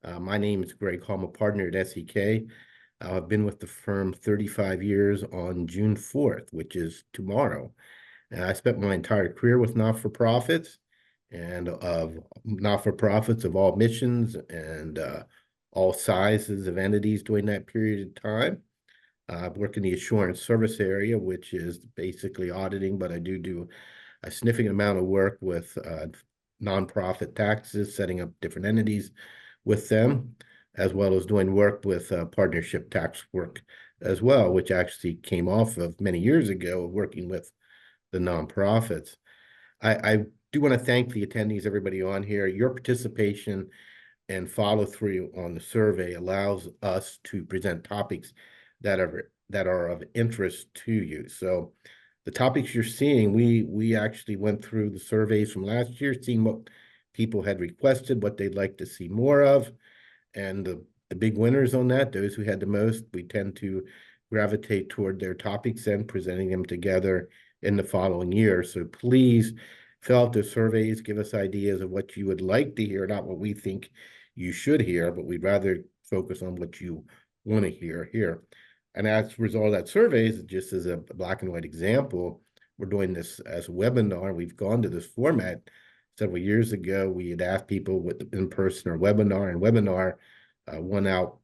My name is Greg Hall. I'm a partner at SEK. I've been with the firm 35 years on June 4th, which is tomorrow. And I spent my entire career with not-for-profits and of not-for-profits of all missions and all sizes of entities during that period of time. I've worked in the assurance service area, which is basically auditing, but I do a significant amount of work with nonprofit taxes, setting up different entities with them, as well as doing work with partnership tax work as well, which actually came off of many years ago working with the nonprofits. I do want to thank the attendees, everybody on here. Your participation and follow through on the survey allows us to present topics that are of interest to you. So the topics you're seeing, we actually went through the surveys from last year, seeing what people had requested, what they'd like to see more of. And the big winners on that, those who had the most, we tend to gravitate toward their topics and presenting them together in the following year. So please fill out the surveys, give us ideas of what you would like to hear, not what we think you should hear, but we'd rather focus on what you want to hear here. And as a result of that surveys, just as a black and white example, we're doing this as a webinar. We've gone to this format several years ago. We had asked people with in-person or webinar, and webinar won out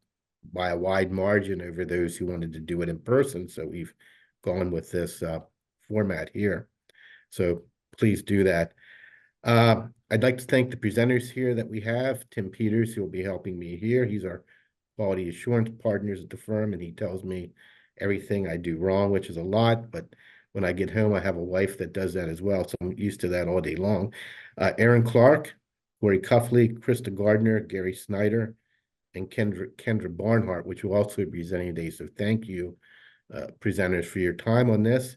by a wide margin over those who wanted to do it in person. So we've gone with this format here. So please do that. I'd like to thank the presenters here that we have. Tim Peters, who will be helping me here. He's our quality assurance partners at the firm, and he tells me everything I do wrong, which is a lot, but when I get home, I have a wife that does that as well, so I'm used to that all day long. Aaron Clark, Corey Cuffley, Krista Gardner, Gary Snyder, and Kendra Barnhart, which will also be presenting today. So thank you, presenters, for your time on this.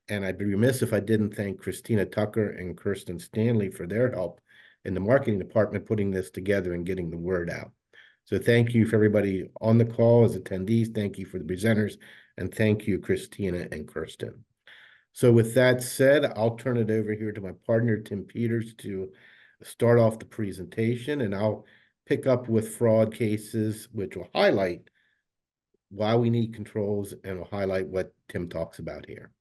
And I'd be remiss if I didn't thank Christina Tucker and Kirsten Stanley for their help in the marketing department putting this together and getting the word out. So thank you for everybody on the call as attendees. Thank you for the presenters. And thank you, Christina and Kirsten. So with that said, I'll turn it over here to my partner, Tim Peters, to start off the presentation, and I'll pick up with fraud cases, which will highlight why we need controls and will highlight what Tim talks about here.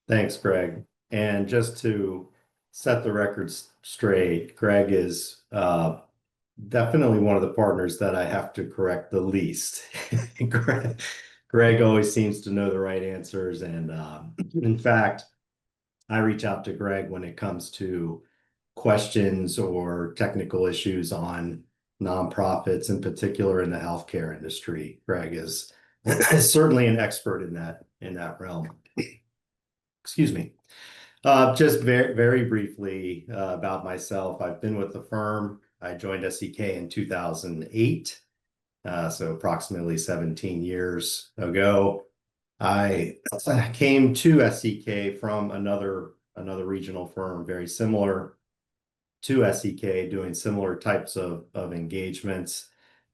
Thanks, Greg. And just to set the record straight, Greg is definitely one of the partners that I have to correct the least. Greg always seems to know the right answers. And in fact, I reach out to Greg when it comes to questions or technical issues on nonprofits, in particular in the healthcare industry. Greg is certainly an expert in that realm. Excuse me. Just very briefly about myself. I've been with the firm. I joined SEK in 2008, so approximately 17 years ago. I came to SEK from another regional firm, very similar to SEK, doing similar types of engagements.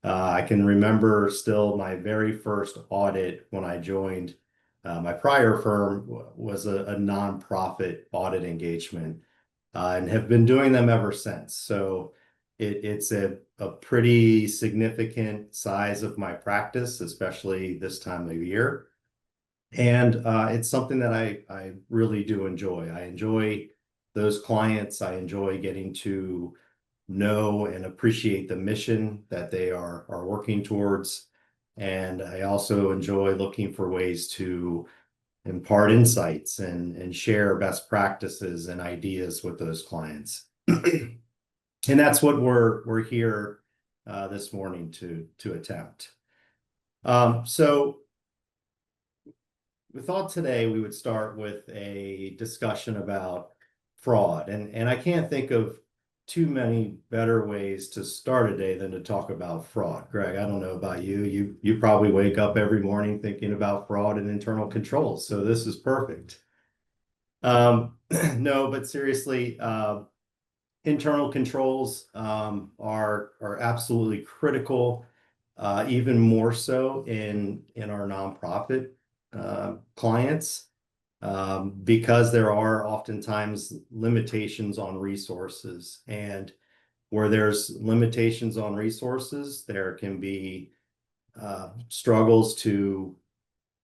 I can remember still my very first audit when I joined. My prior firm was a nonprofit audit engagement, and have been doing them ever since. So it's a pretty significant size of my practice, especially this time of year. And it's something that I really do enjoy. I enjoy those clients. I enjoy getting to know and appreciate the mission that they are working towards. And I also enjoy looking for ways to impart insights and share best practices and ideas with those clients. And that's what we're here this morning to attempt. So we thought today we would start with a discussion about fraud. And I can't think of too many better ways to start a day than to talk about fraud. Greg, I don't know about you. You probably wake up every morning thinking about fraud and internal controls. So this is perfect. No, but seriously, internal controls are absolutely critical, even more so in our nonprofit clients, because there are oftentimes limitations on resources. And where there's limitations on resources, there can be struggles to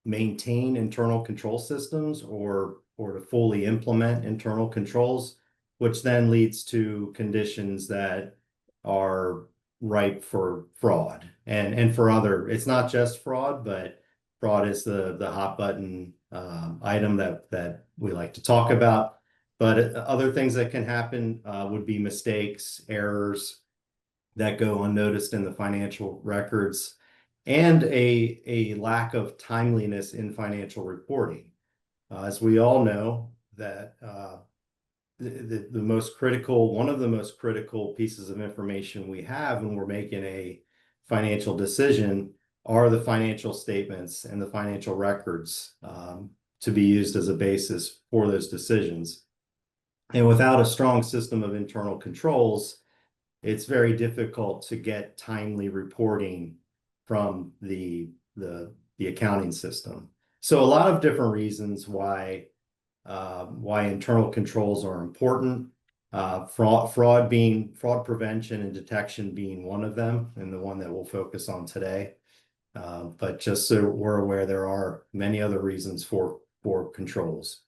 maintain internal control systems or to fully implement internal controls, which then leads to conditions that are ripe for fraud and for other. It's not just fraud, but fraud is the hot button item that we like to talk about. But other things that can happen would be mistakes, errors that go unnoticed in the financial records, and a lack of timeliness in financial reporting. As we all know, that the most critical, one of the most critical pieces of information we have when we're making a financial decision are the financial statements and the financial records to be used as a basis for those decisions. And without a strong system of internal controls, it's very difficult to get timely reporting from the accounting system. So a lot of different reasons why internal controls are important. Fraud prevention and detection being one of them, and the one that we'll focus on today. But just so we're aware, there are many other reasons for controls.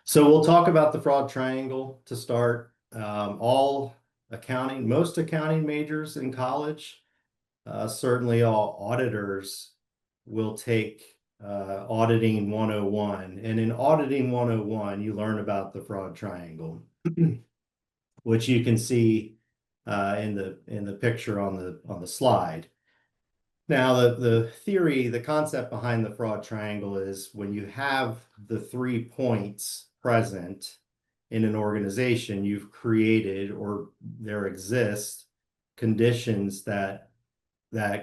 So we'll talk about the fraud triangle to start. Most accounting majors in college, certainly all auditors will take Auditing 101. And in Auditing 101, you learn about the fraud triangle, which you can see in the picture on the slide. Now, the theory, the concept behind the fraud triangle is when you have the 3 points present in an organization, you've created, or there exist conditions that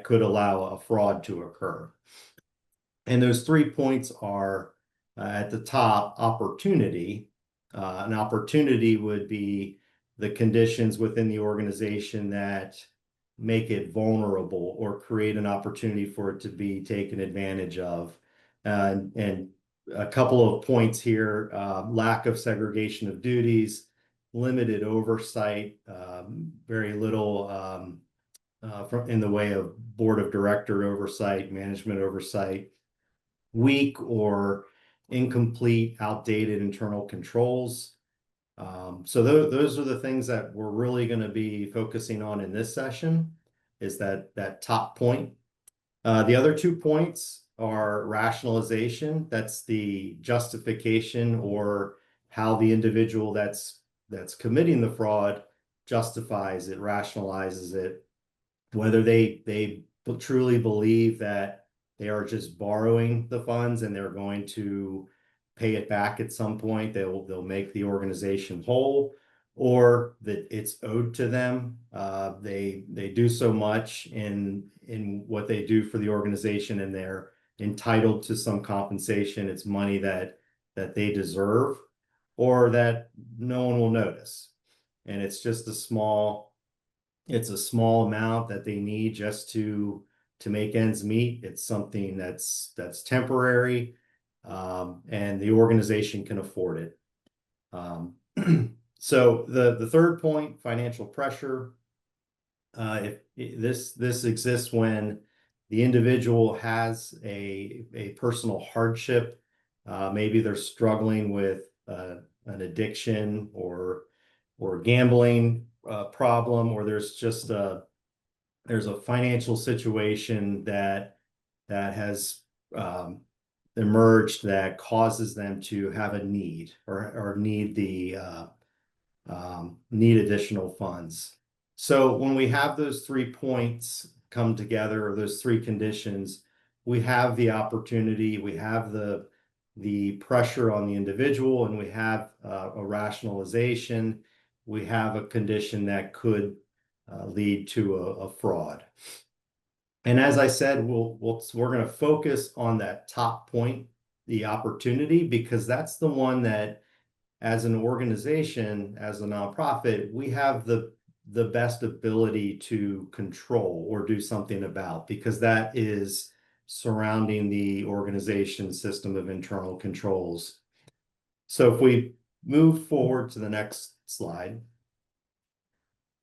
could allow a fraud to occur. And those 3 points are at the top, opportunity. An opportunity would be the conditions within the organization that make it vulnerable or create an opportunity for it to be taken advantage of. And a couple of points here: lack of segregation of duties, limited oversight, very little in the way of board of director oversight, management oversight, weak or incomplete, outdated internal controls. So those are the things that we're really going to be focusing on in this session, is that top point. The other 2 points are rationalization. That's the justification, or how the individual that's committing the fraud justifies it, rationalizes it, whether they truly believe that they are just borrowing the funds and they're going to pay it back at some point. They'll make the organization whole, or that it's owed to them. They do so much in what they do for the organization, and they're entitled to some compensation. It's money that they deserve, or that no one will notice, and it's just a small amount that they need just to make ends meet. It's something that's temporary, and the organization can afford it. So the third point, financial pressure. If this exists when the individual has a personal hardship, maybe they're struggling with an addiction or gambling problem, or there's a financial situation that has emerged that causes them to have a need, or need additional funds. So when we have those 3 points come together, or those 3 conditions, we have the opportunity, we have the pressure on the individual, and we have a rationalization. We have a condition that could lead to a fraud. And as I said, we're going to focus on that top point, the opportunity, because that's the one that, as an organization, as a nonprofit, we have the best ability to control or do something about, because that is surrounding the organization system of internal controls. So if we move forward to the next slide,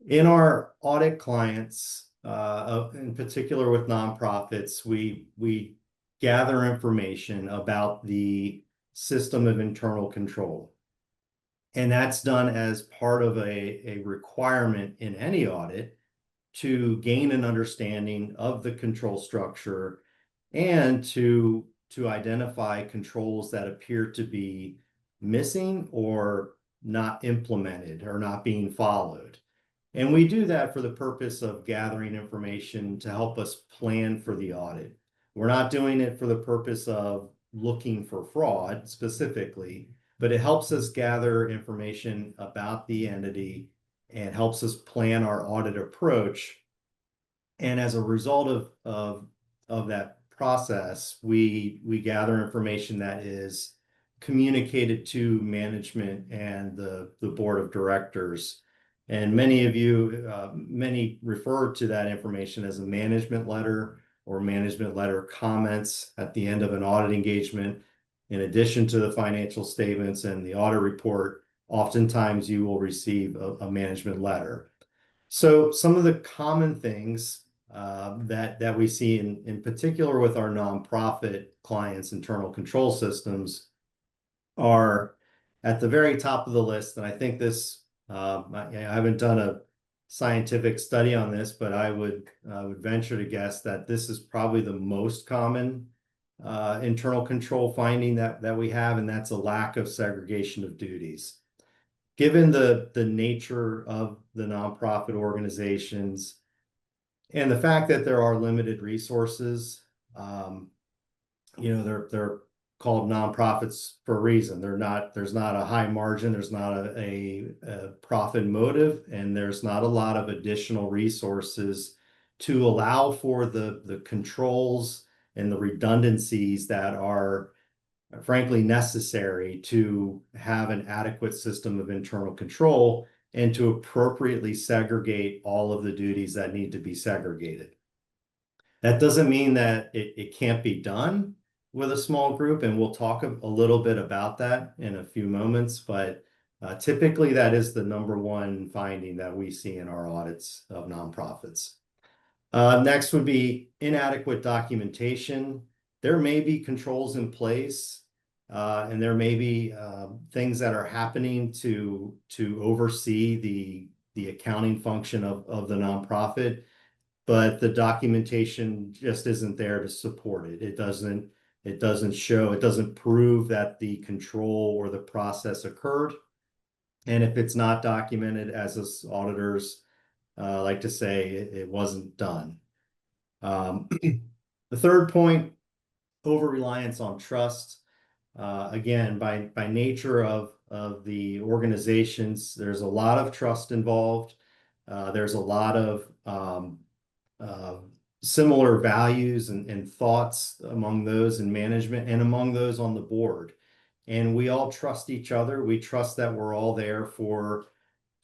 In our audit clients, in particular with nonprofits, we gather information about the system of internal control. And that's done as part of a requirement in any audit to gain an understanding of the control structure and to identify controls that appear to be missing or not implemented or not being followed. And we do that for the purpose of gathering information to help us plan for the audit. We're not doing it for the purpose of looking for fraud specifically, but it helps us gather information about the entity and helps us plan our audit approach. And as a result of that process, we gather information that is communicated to management and the board of directors. And many of you, many refer to that information as a management letter or management letter comments at the end of an audit engagement. In addition to the financial statements and the audit report, oftentimes you will receive a management letter. So some of the common things that we see in particular with our nonprofit clients' internal control systems are at the very top of the list. And I think this, I haven't done a scientific study on this, but I would venture to guess that this is probably the most common internal control finding that we have, and that's a lack of segregation of duties. Given the nature of the nonprofit organizations and the fact that there are limited resources, they're called nonprofits for a reason. There's not a high margin, there's not a profit motive, and there's not a lot of additional resources to allow for the controls and the redundancies that are frankly necessary to have an adequate system of internal control and to appropriately segregate all of the duties that need to be segregated. That doesn't mean that it can't be done with a small group, and we'll talk a little bit about that in a few moments, but typically that is the number one finding that we see in our audits of nonprofits. Next would be inadequate documentation. There may be controls in place, and there may be things that are happening to oversee the accounting function of the nonprofit, but the documentation just isn't there to support it. It doesn't show, it doesn't prove that the control or the process occurred. And if it's not documented, as us auditors like to say, it wasn't done. The third point, over-reliance on trust. Again, by nature of the organizations, there's a lot of trust involved. There's a lot of similar values and thoughts among those in management and among those on the board. And we all trust each other. We trust that we're all there for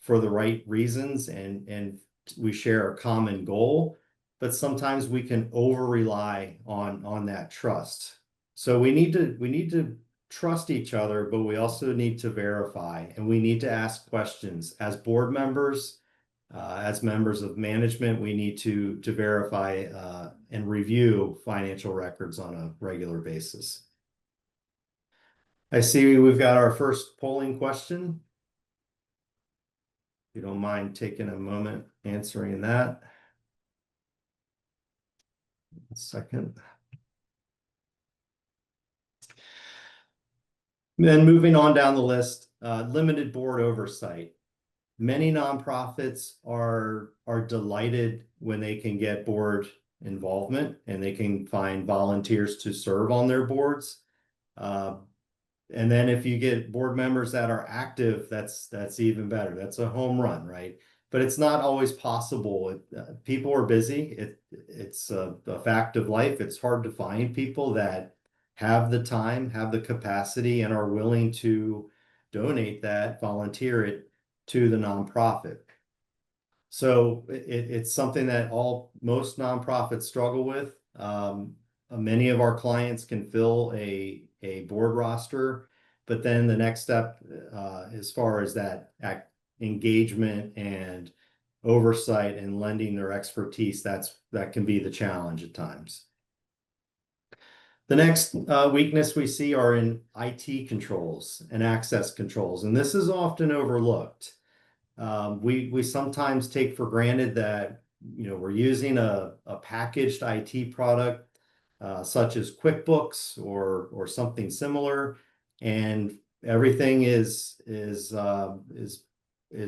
the right reasons and we share a common goal, but sometimes we can over rely on that trust. So we need to trust each other, but we also need to verify, and we need to ask questions as board members, as members of management. We need to verify and review financial records on a regular basis. I see we've got our first polling question. If you don't mind taking a moment answering that. A second. Then moving on down the list, limited board oversight. Many nonprofits are delighted when they can get board involvement and they can find volunteers to serve on their boards. And then if you get board members that are active, that's even better. That's a home run, right? But it's not always possible. People are busy. It's a fact of life. It's hard to find people that have the time, have the capacity, and are willing to donate that, volunteer it to the nonprofit. So it's something that most nonprofits struggle with. Many of our clients can fill a board roster, but then the next step as far as that engagement and oversight and lending their expertise, that can be the challenge at times. The next weakness we see are in IT controls and access controls, and this is often overlooked. We sometimes take for granted that we're using a packaged IT product such as QuickBooks or something similar, and everything is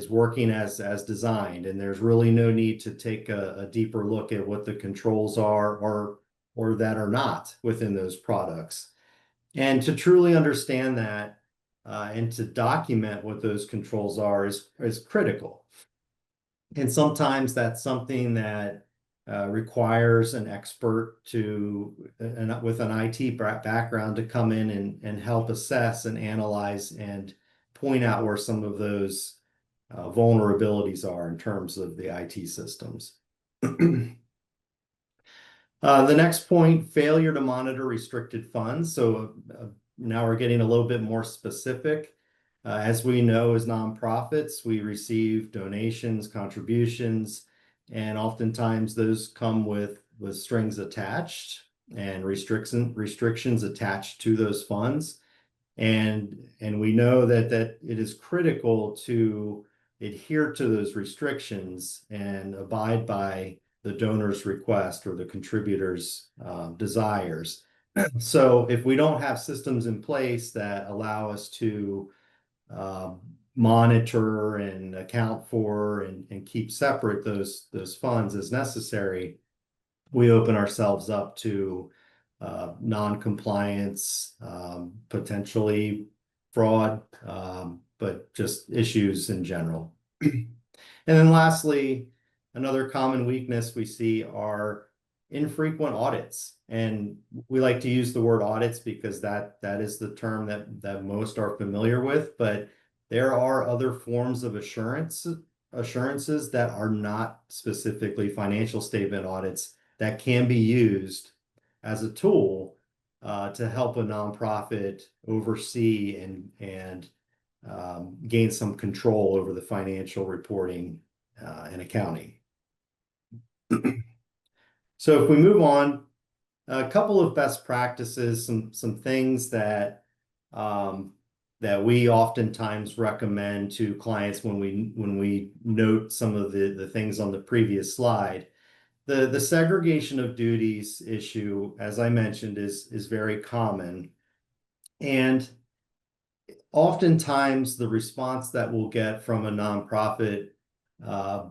working as designed, and there's really no need to take a deeper look at what the controls are or that are not within those products. And to truly understand that and to document what those controls are is critical. And sometimes that's something that requires an expert with an IT background to come in and help assess and analyze and point out where some of those vulnerabilities are in terms of the IT systems. The next point, failure to monitor restricted funds. So now we're getting a little bit more specific. As we know, as nonprofits, we receive donations, contributions, and oftentimes those come with strings attached and restrictions attached to those funds. And we know that it is critical to adhere to those restrictions and abide by the donor's request or the contributor's desires. So if we don't have systems in place that allow us to monitor and account for and keep separate those funds as necessary, we open ourselves up to non-compliance, potentially fraud, but just issues in general. And then lastly, another common weakness we see are infrequent audits. And we like to use the word audits because that is the term that most are familiar with, but there are other forms of assurances that are not specifically financial statement audits that can be used as a tool to help a nonprofit oversee and gain some control over the financial reporting and accounting. So if we move on, a couple of best practices, some things that we oftentimes recommend to clients when we note some of the things on the previous slide. The segregation of duties issue, as I mentioned, is very common. And oftentimes the response that we'll get from a nonprofit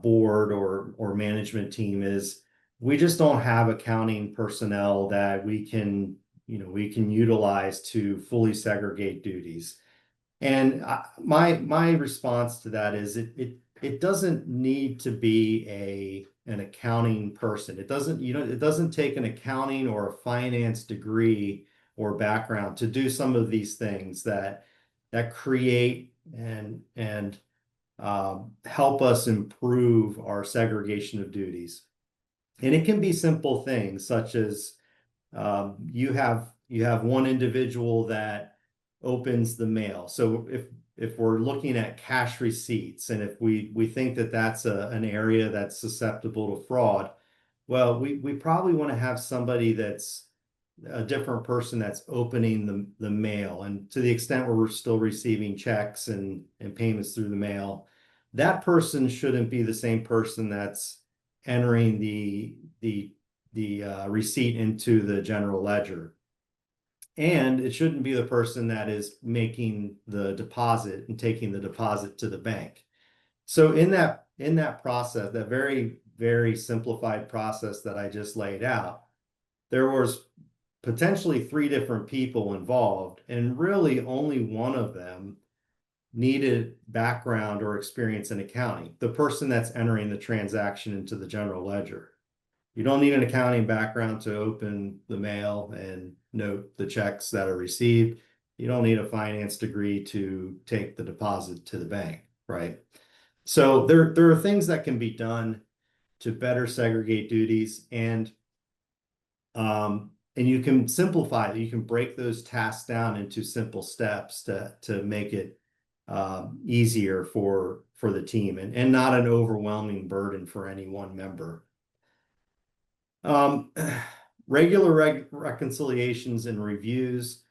board or management team is, we just don't have accounting personnel that we can utilize to fully segregate duties. And my response to that is it doesn't need to be an accounting person. It doesn't take an accounting or a finance degree or background to do some of these things that create and help us improve our segregation of duties. And it can be simple things such as you have one individual that opens the mail. So if we're looking at cash receipts and if we think that that's an area that's susceptible to fraud, well, we probably want to have somebody that's a different person that's opening the mail. And to the extent where we're still receiving checks and payments through the mail, that person shouldn't be the same person that's entering the receipt into the general ledger. And it shouldn't be the person that is making the deposit and taking the deposit to the bank. So in that process, that very, very simplified process that I just laid out, there was potentially 3 different people involved, and really only one of them needed background or experience in accounting, the person that's entering the transaction into the general ledger. You don't need an accounting background to open the mail and note the checks that are received. You don't need a finance degree to take the deposit to the bank, right? So there are things that can be done to better segregate duties, and you can simplify it. You can break those tasks down into simple steps to make it easier for the team, and not an overwhelming burden for any one member. Regular reconciliations and reviews.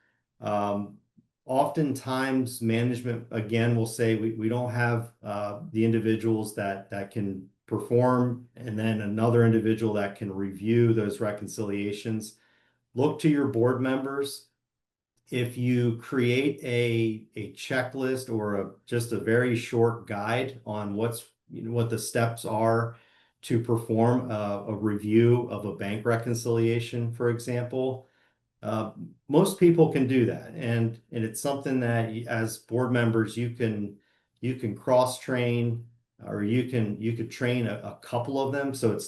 Oftentimes management, again, will say we don't have the individuals that can perform, and then another individual that can review those reconciliations. Look to your board members. If you create a checklist or just a very short guide on what the steps are to perform a review of a bank reconciliation, for example, most people can do that, and it's something that as board members you can cross train, or you could train a couple of them, so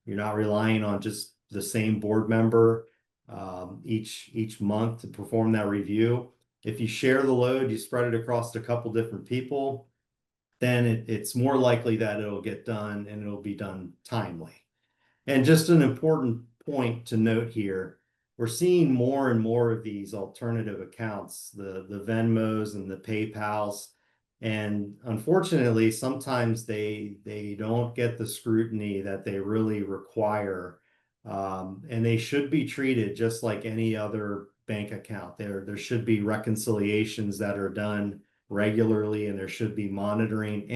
you're not relying on just the same board member each month to perform that review. If you share the load, you spread it across a couple different people, then it's more likely that it'll get done, and it'll be done timely. And just an important point to note here, we're seeing more and more of these alternative accounts, the Venmos and the PayPals, and unfortunately, sometimes they don't get the scrutiny that they really require, and they should be treated just like any other bank account. There should be reconciliations that are done regularly, and there should be monitoring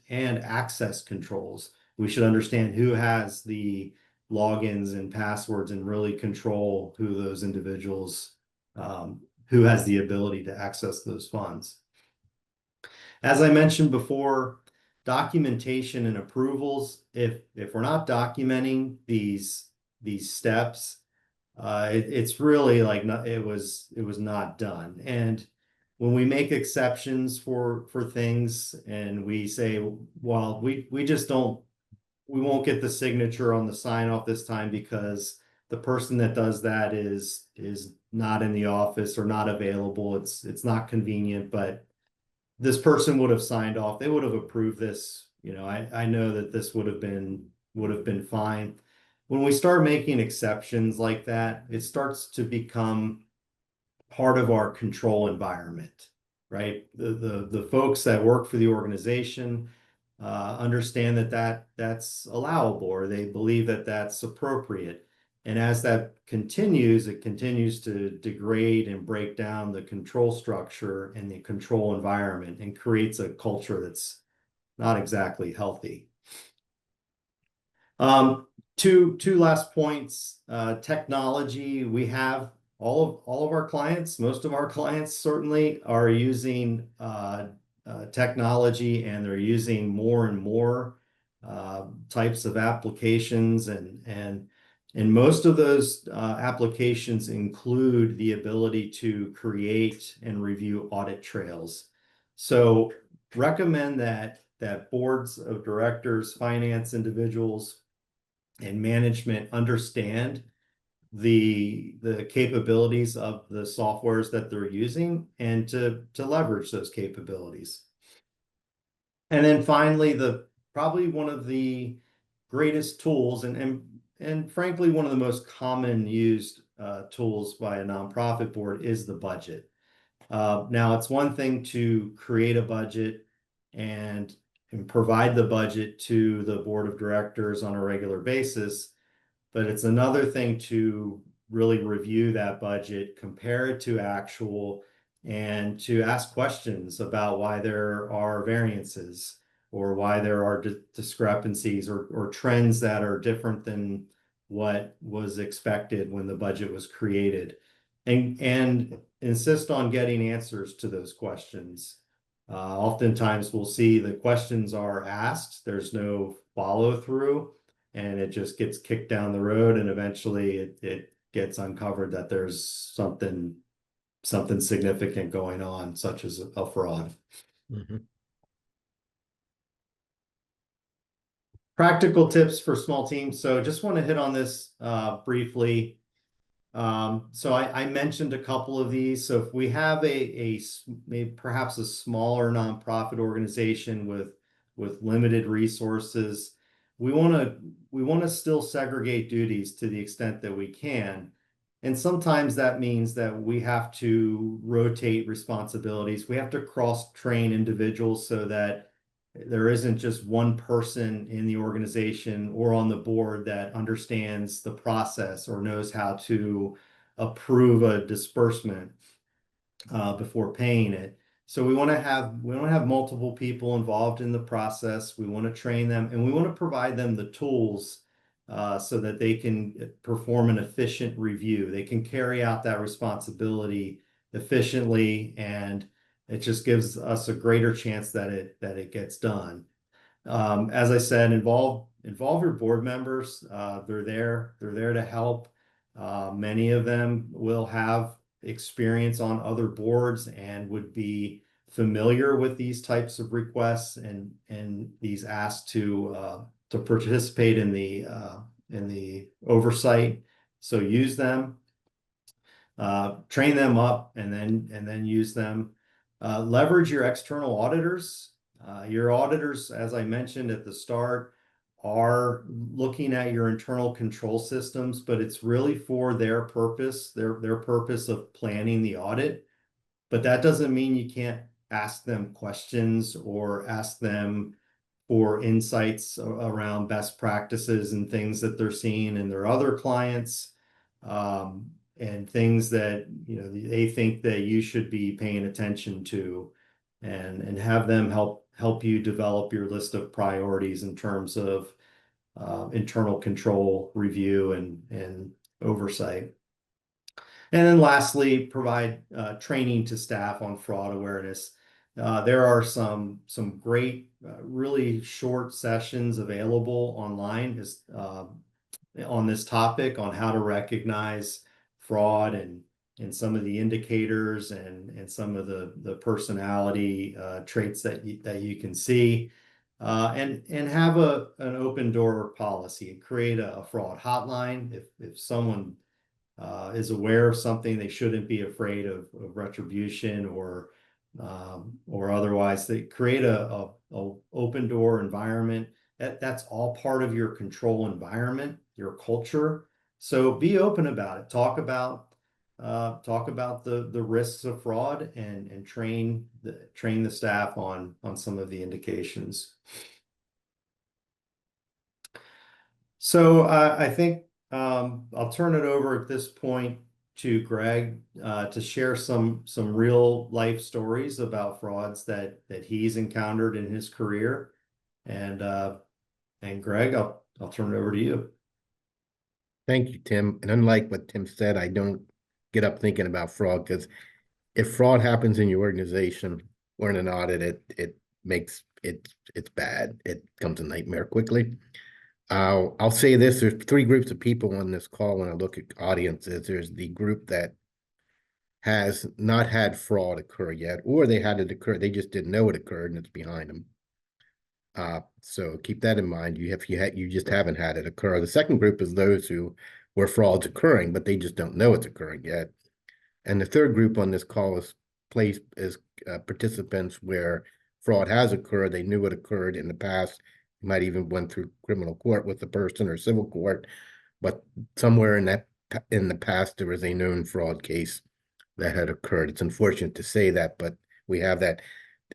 and access controls. We should understand who has the logins and passwords and really control who those individuals, who has the ability to access those funds. As I mentioned before, documentation and approvals, if we're not documenting these steps, it's really like it was not done. And when we make exceptions for things, and we say, well, we just don't, we won't get the signature on the sign off this time because the person that does that is not in the office or not available. It's not convenient, but this person would have signed off. They would have approved this. I know that this would have been fine. When we start making exceptions like that, it starts to become part of our control environment, right? The folks that work for the organization understand that's allowable, or they believe that that's appropriate. And as that continues, it continues to degrade and break down the control structure and the control environment, and creates a culture that's not exactly healthy. Two last points. Technology. We have all of our clients, most of our clients certainly are using technology, and they're using more and more types of applications, and most of those applications include the ability to create and review audit trails. So recommend that boards of directors, finance individuals, and management understand the capabilities of the softwares that they're using, and to leverage those capabilities. And then finally, probably one of the greatest tools, and frankly one of the most common used tools by a nonprofit board, is the budget. Now, it's one thing to create a budget and provide the budget to the board of directors on a regular basis, but it's another thing to really review that budget, compare it to actual, and to ask questions about why there are variances, or why there are discrepancies, or trends that are different than what was expected when the budget was created, and insist on getting answers to those questions. Oftentimes we'll see the questions are asked, there's no follow through, and it just gets kicked down the road, and eventually it gets uncovered that there's something significant going on, such as a fraud. Mm-hmm. Practical tips for small teams. So just want to hit on this briefly. So I mentioned a couple of these. So if we have maybe perhaps a smaller nonprofit organization with limited resources, we want to still segregate duties to the extent that we can, And sometimes that means that we have to rotate responsibilities. We have to cross-train individuals so that there isn't just one person in the organization or on the board that understands the process or knows how to approve a disbursement before paying it. So we want to have multiple people involved in the process. We want to train them and we want to provide them the tools so that they can perform an efficient review. They can carry out that responsibility efficiently, and it just gives us a greater chance that it gets done. As I said, involve your board members. They're there to help. Many of them will have experience on other boards and would be familiar with these types of requests and these asks to participate in the oversight. So use them, train them up, and then use them. Leverage your external auditors. Your auditors, as I mentioned at the start, are looking at your internal control systems, but it's really for their purpose, their purpose of planning the audit. But that doesn't mean you can't ask them questions or ask them for insights around best practices and things that they're seeing in their other clients, and things that they think that you should be paying attention to, and have them help you develop your list of priorities in terms of internal control, review, and oversight. And then lastly, provide training to staff on fraud awareness. There are some great, really short sessions available online on this topic on how to recognize fraud and some of the indicators and some of the personality traits that you can see. And have an open door policy. Create a fraud hotline. If someone is aware of something, they shouldn't be afraid of retribution or otherwise. They create a open door environment. That's all part of your control environment, your culture. So be open about it. Talk about the risks of fraud and train the staff on some of the indications. So I think I'll turn it over at this point to Greg to share some real life stories about frauds that he's encountered in his career. And Greg, I'll turn it over to you. Thank you, Tim. And unlike what Tim said, I don't get up thinking about fraud, because if fraud happens in your organization or in an audit, it makes it's bad. It becomes a nightmare quickly. I'll say this: there's three groups of people on this call when I look at audiences. There's the group that has not had fraud occur yet, or they had it occur, they just didn't know it occurred, and it's behind them. So keep that in mind. You just haven't had it occur. The second group is those where fraud's occurring, but they just don't know it's occurring yet. And the third group on this call is participants where fraud has occurred. They knew it occurred in the past. You might even went through criminal court with the person or civil court, but somewhere in the past there was a known fraud case that had occurred. It's unfortunate to say that, but we have that.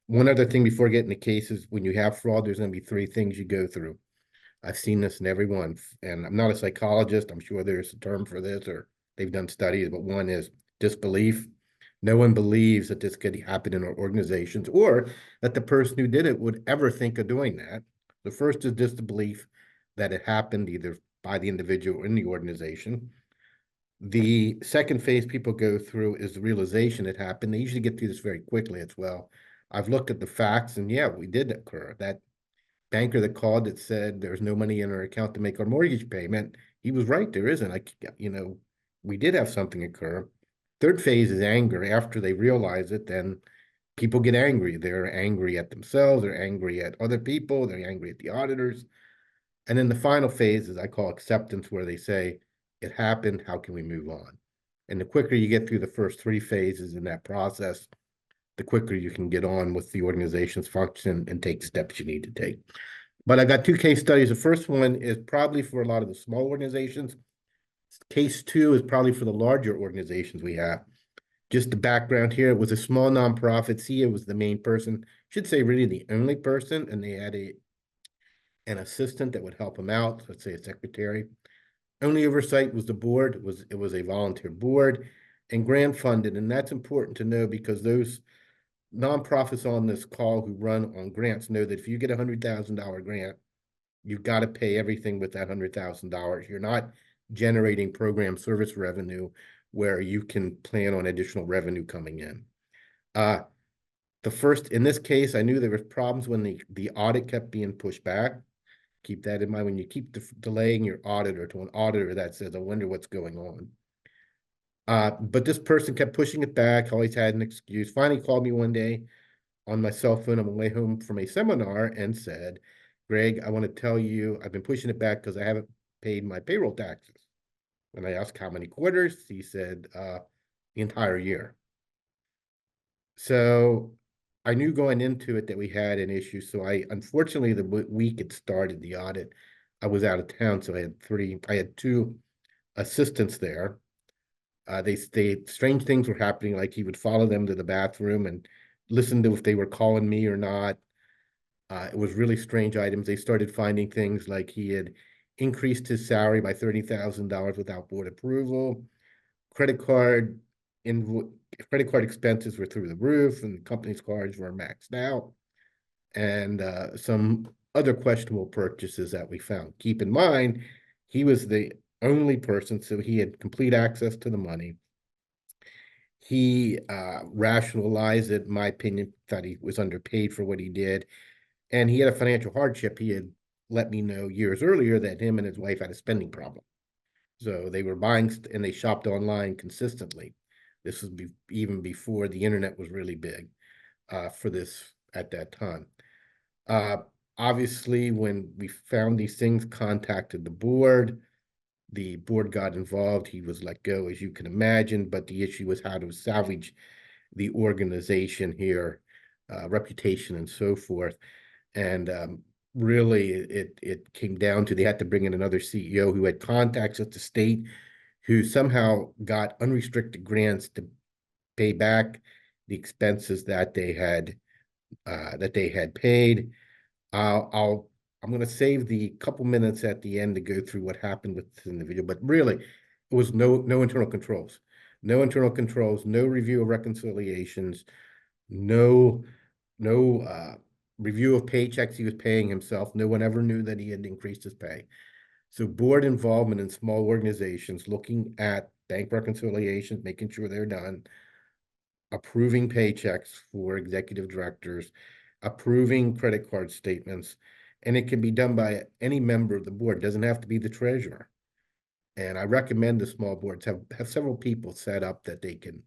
One other thing before getting to cases: when you have fraud, there's going to be three things you go through. I've seen this in every one, and I'm not a psychologist. I'm sure there's a term for this, or they've done studies, but one is disbelief. No one believes that this could happen in our organizations, or that the person who did it would ever think of doing that. The first is disbelief that it happened either by the individual or in the organization. The second phase people go through is the realization it happened. They usually get through this very quickly as well. I've looked at the facts, and yeah, we did occur. That banker that called that said there's no money in our account to make our mortgage payment, he was right. There isn't. We did have something occur. Third phase is anger. After they realize it, then people get angry. They're angry at themselves. They're angry at other people. They're angry at the auditors. And then the final phase is I call acceptance, where they say, it happened. How can we move on? And the quicker you get through the first three phases in that process, the quicker you can get on with the organization's function and take steps you need to take. But I got two case studies. The first one is probably for a lot of the small organizations. Case two is probably for the larger organizations we have. Just the background here, it was a small nonprofit. CEO was the main person, should say really the only person, and they had an assistant that would help him out, let's say a secretary. Only oversight was the board. It was a volunteer board and grant funded, and that's important to know because those nonprofits on this call who run on grants know that if you get $100,000 grant, you've got to pay everything with that $100,000. You're not generating program service revenue where you can plan on additional revenue coming in. In this case, I knew there was problems when the audit kept being pushed back. Keep that in mind when you keep delaying your auditor to an auditor that says, I wonder what's going on. But this person kept pushing it back, always had an excuse. Finally called me one day on my cell phone on my way home from a seminar and said, Greg, I want to tell you, I've been pushing it back because I haven't paid my payroll taxes. When I asked how many quarters, he said, the entire year. So I knew going into it that we had an issue. So unfortunately, the week it started, the audit, I was out of town. So I had two assistants there. Strange things were happening. Like he would follow them to the bathroom and listen to if they were calling me or not. It was really strange items. They started finding things like he had increased his salary by $30,000 without board approval. Credit card credit card expenses were through the roof, and the company's cards were maxed out, and some other questionable purchases that we found. Keep in mind, he was the only person, so he had complete access to the money. He rationalized it, in my opinion, thought he was underpaid for what he did, and he had a financial hardship. He had let me know years earlier that him and his wife had a spending problem. So they were buying and they shopped online consistently. This was even before the internet was really big for this at that time. Uh, Obviously, when we found these things, contacted the board. The board got involved. He was let go, as you can imagine, but the issue was how to salvage the organization here, reputation and so forth. And really, it came down to they had to bring in another CEO who had contacts at the state, who somehow got unrestricted grants to pay back the expenses that they had paid. I'm going to save the couple minutes at the end to go through what happened with this individual, but really, it was no internal controls, no review of reconciliations, no review of paychecks he was paying himself. No one ever knew that he had increased his pay. So board involvement in small organizations, looking at bank reconciliations, making sure they're done, approving paychecks for executive directors, approving credit card statements, and it can be done by any member of the board. It doesn't have to be the treasurer. And I recommend the small boards have several people set up that they can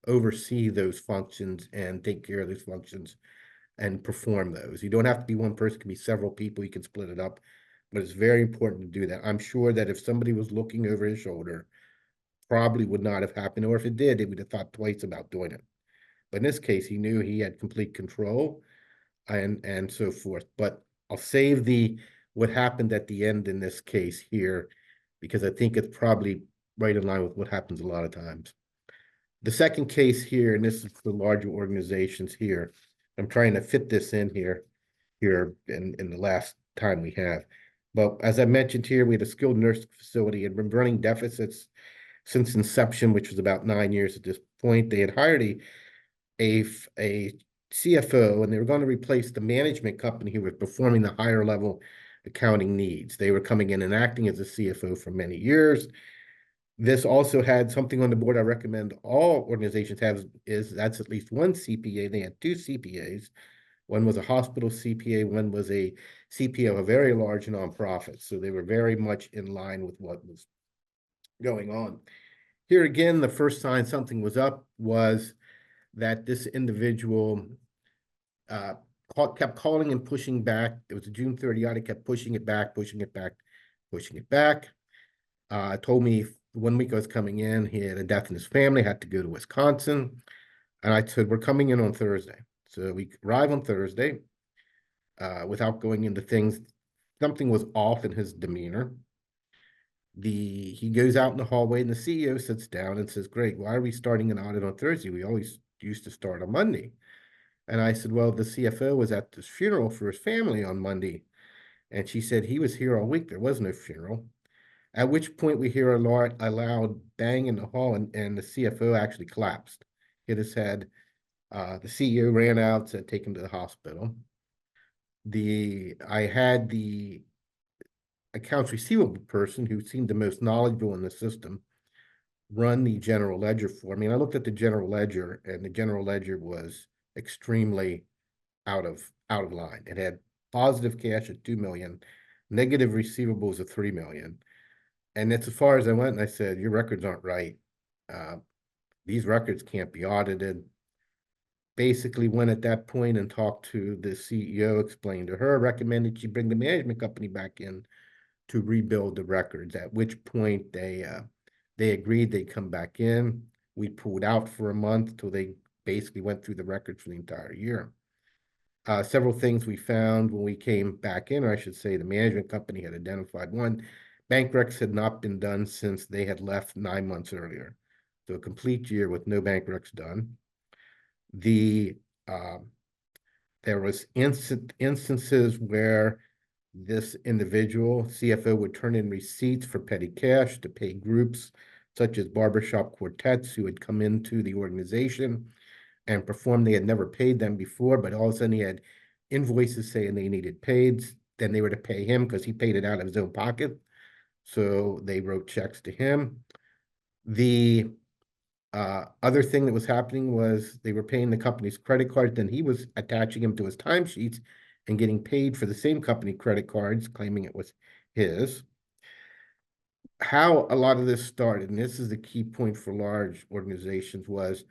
oversee those functions and take care of those functions and perform those. You don't have to be one person, it can be several people, you can split it up, but it's very important to do that. I'm sure that if somebody was looking over his shoulder, probably would not have happened, or if it did, they would have thought twice about doing it. But in this case, he knew he had complete control and so forth. But I'll save what happened at the end in this case here, because I think it's probably right in line with what happens a lot of times. The second case here, and this is the larger organizations here, I'm trying to fit this in here in the last time we have. But as I mentioned here, we had a skilled nursing facility and been running deficits since inception, which was about 9 years at this point. They had hired a CFO, and they were going to replace the management company who was performing the higher level accounting needs. They were coming in and acting as a CFO for many years. This also had something on the board I recommend all organizations have, is that's at least one CPA. They had two CPAs. One was a hospital CPA, one was a CPA of a very large nonprofit. So they were very much in line with what was going on. Here again, the first sign something was up was that this individual kept calling and pushing back. It was a June 30 audit, kept pushing it back. Told me 1 week I was coming in, he had a death in his family, had to go to Wisconsin. And I said, we're coming in on Thursday. So we arrive on Thursday without going into things. Something was off in his demeanor. he goes out in the hallway and the CEO sits down and says, "Great, why are we starting an audit on Thursday? We always used to start on Monday." And I said, "Well, the CFO was at this funeral for his family on Monday." And she said, "He was here all week. There was no funeral." At which point we hear a loud bang in the hall, and the CFO actually collapsed, hit his head. The CEO ran out, said, "Take him to the hospital." I had the accounts receivable person, who seemed the most knowledgeable in the system, run the general ledger for me. And I looked at the general ledger, and the general ledger was extremely out of line. It had positive cash at 2 million, negative receivables of 3 million. And that's as far as I went. And I said, "Your records aren't right. Uh, these records can't be audited." Basically went at that point and talked to the CEO, explained to her, recommended she bring the management company back in to rebuild the records, at which point they agreed they'd come back in. We pulled out for a month till they basically went through the records for the entire year. Several things we found when we came back in, or I should say the management company had identified. One, bank recs had not been done since they had left 9 months earlier. So a complete year with no bank recs done. The There was instances where this individual CFO would turn in receipts for petty cash to pay groups such as barbershop quartets who had come into the organization and performed. They had never paid them before, but all of a sudden he had invoices saying they needed paid. Then they were to pay him because he paid it out of his own pocket. So they wrote checks to him. The other thing that was happening was they were paying the company's credit card, then he was attaching them to his timesheets and getting paid for the same company credit cards, claiming it was his. How a lot of this started, and this is the key point for large organizations, was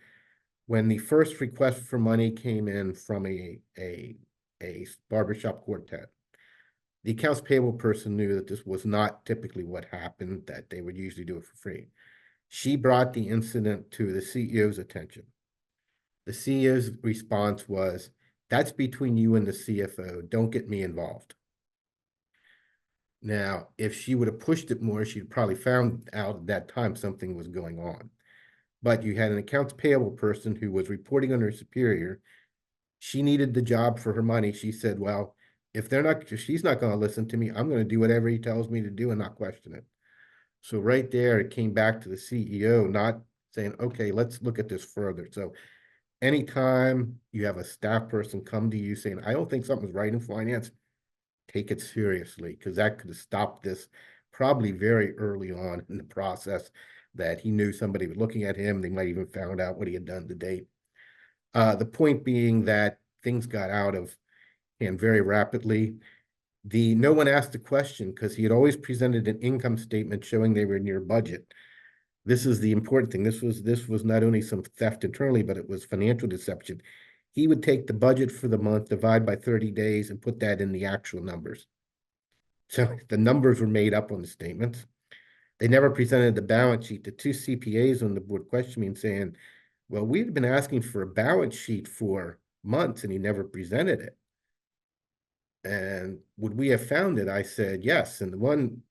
when the first request for money came in from a barbershop quartet. The accounts payable person knew that this was not typically what happened, that they would usually do it for free. She brought the incident to the CEO's attention. The CEO's response was, "That's between you and the CFO. Don't get me involved." Now, if she would have pushed it more, she'd probably found out at that time something was going on. But you had an accounts payable person who was reporting on her superior. She needed the job for her money. She said, "Well, if she's not going to listen to me, I'm going to do whatever he tells me to do and not question it." So right there, it came back to the CEO, not saying, "Okay, let's look at this further." So anytime you have a staff person come to you saying, "I don't think something's right in finance," take it seriously, because that could have stopped this probably very early on in the process, that he knew somebody was looking at him. They might even found out what he had done to date. The point being that things got out of hand very rapidly. No one asked the question because he had always presented an income statement showing they were near budget. This is the important thing. This was not only some theft internally, but it was financial deception. He would take the budget for the month, divide by 30 days, and put that in the actual numbers. So the numbers were made up on the statements. They never presented the balance sheet. The two CPAs on the board questioned me and saying, "Well, we've been asking for a balance sheet for months and he never presented it. And would we have found it?" I said, "Yes." And the one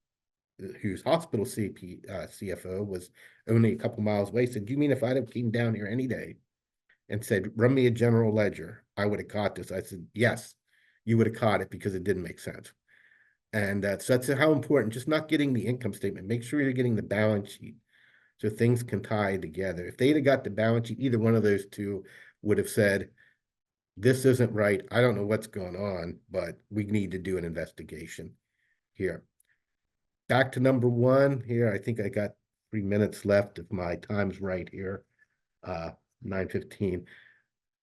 whose hospital CFO was only a couple miles away said, "Do you mean if I'd have came down here any day and said, 'Run me a general ledger,' I would have caught this?" I said, "Yes, you would have caught it because it didn't make sense." And so that's how important, just not getting the income statement. Make sure you're getting the balance sheet so things can tie together. If they'd have got the balance sheet, either one of those two would have said, "This isn't right. I don't know what's going on, but we need to do an investigation here." Back to number one here. I think I got 3 minutes left if my time's right here. 9:15.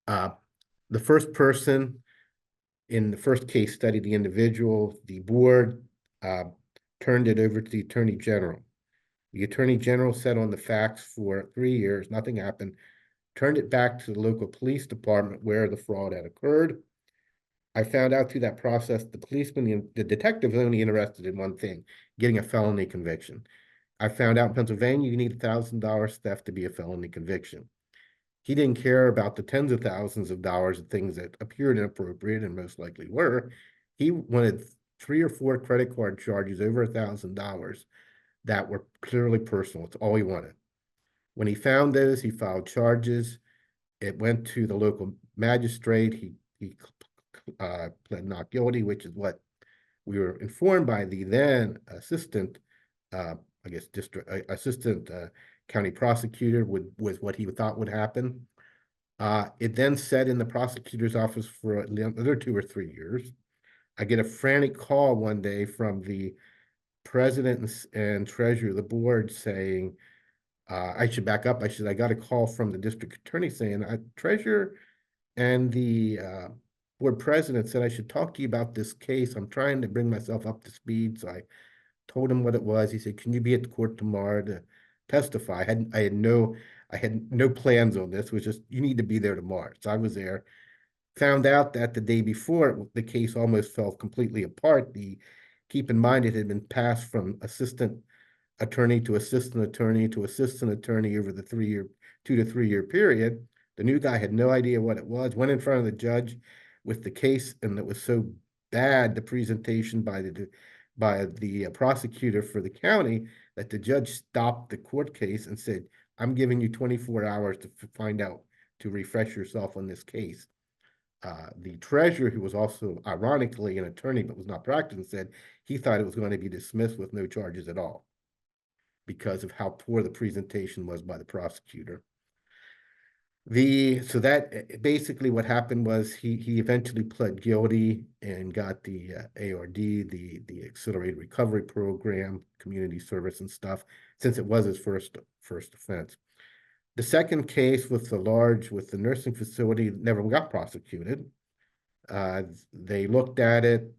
Uh, the first person in the first case study, the individual, the board turned it over to the Attorney General. The Attorney General sat on the facts for 3 years, nothing happened, turned it back to the local police department where the fraud had occurred. I found out through that process, the detective was only interested in one thing, getting a felony conviction. I found out in Pennsylvania, you need $1,000 theft to be a felony conviction. He didn't care about the tens of thousands of dollars of things that appeared inappropriate and most likely were. He wanted 3 or 4 credit card charges over $1,000 that were clearly personal. It's all he wanted. When he found those, he filed charges. It went to the local magistrate. He pled not guilty, which is what we were informed by the then assistant, I guess district assistant county prosecutor was what he thought would happen. It then sat in the prosecutor's office for another 2 or 3 years. I get a frantic call one day from the president and treasurer of the board saying, I should back up. I got a call from the district attorney saying, treasurer and the board president said I should talk to you about this case. I'm trying to bring myself up to speed. So I told him what it was. He said, can you be at the court tomorrow to testify? I had no plans on this. It was just, you need to be there tomorrow. So I was there. Found out that the day before, the case almost fell completely apart. Keep in mind, it had been passed from assistant attorney to assistant attorney to assistant attorney over the 2 to 3 year period. The new guy had no idea what it was, went in front of the judge with the case, and it was so bad, the presentation by the prosecutor for the county, that the judge stopped the court case and said, I'm giving you 24 hours to find out, to refresh yourself on this case. The treasurer, who was also ironically an attorney but was not practicing, said he thought it was going to be dismissed with no charges at all because of how poor the presentation was by the prosecutor. So that basically what happened was he eventually pled guilty and got the ARD, the Accelerated Recovery Program, community service and stuff, since it was his first offense. The second case with the nursing facility never got prosecuted. They looked at it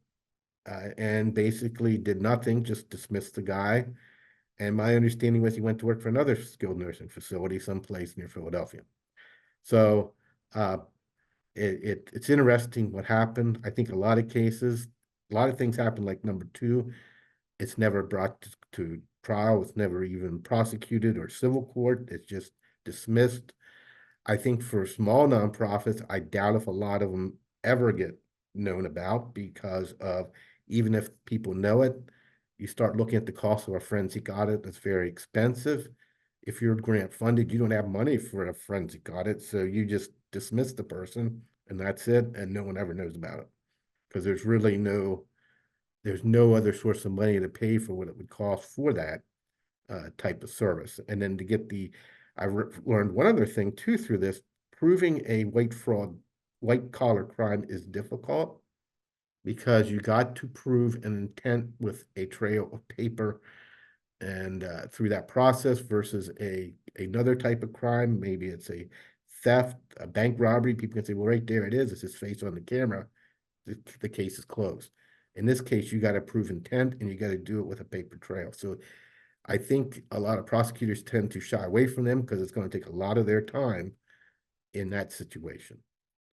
and basically did nothing, just dismissed the guy. And my understanding was he went to work for another skilled nursing facility someplace near Philadelphia. So it's interesting what happened. I think a lot of things happen like number 2. It's never brought to trial. It's never even prosecuted or civil court. It's just dismissed. I think for small nonprofits, I doubt if a lot of them ever get known about, because of, even if people know it, you start looking at the cost of a forensic audit. That's very expensive. If you're grant funded, you don't have money for a forensic audit, so you just dismiss the person and that's it, and no one ever knows about it, because there's no other source of money to pay for what it would cost for that type of service. And then I learned one other thing too through this: proving a white collar crime is difficult, because you got to prove an intent with a trail of paper, and through that process, versus another type of crime. Maybe it's a theft, a bank robbery. People can say, well, right there it is, it's his face on the camera, the case is closed. In this case, you got to prove intent, and you got to do it with a paper trail. So I think a lot of prosecutors tend to shy away from them because it's going to take a lot of their time in that situation.